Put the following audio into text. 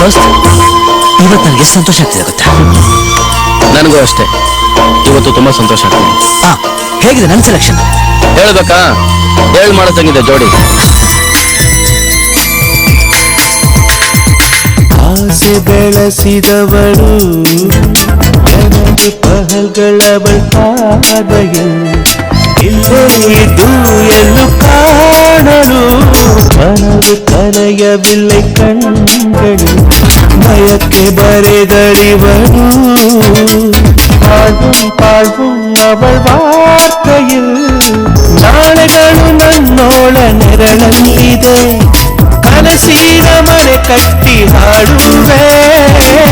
ದೋಸ್ತ್, ಇವತ್ತು ನನಗೆ ಎಷ್ಟು ಸಂತೋಷ ಆಗ್ತಿದೆ ಗೊತ್ತಾ? ನನಗೂ ಅಷ್ಟೇ, ಇವತ್ತು ತುಂಬಾ ಸಂತೋಷ ಆಗ್ತಿದೆ. ಹೇಗಿದೆ ನನ್ನ ಸೆಲೆಕ್ಷನ್? ಹೇಳ್ಬೇಕಾ? ಮಾಡತಂಗಿದೆ ಜೋಡಿ. ಆಸೆ ಬೆಳೆಸಿದವಳು ನನಗೆ ಪಹಲ್ಗಳ ಪಾದೆಯು ಇಲ್ಲೇ ಎಲ್ಲೂ ಕಾಣಲು ಮನವು ಕಲೆಯವಿಲ್ಲೆ ಕಣ್ಗಳು ಭಯಕ್ಕೆ ಬರೆದಳಿವಳು ಪಾಳ್வும் ಅವಳ ವಾರ್ತೆಯು ನಾಳೆಗಳು ನನ್ನೋಳ ನೆರಳಲ್ಲಿದೆ ಕನಸಿನ ಮನೆ ಕಟ್ಟಿ ಹಾಡುವೆ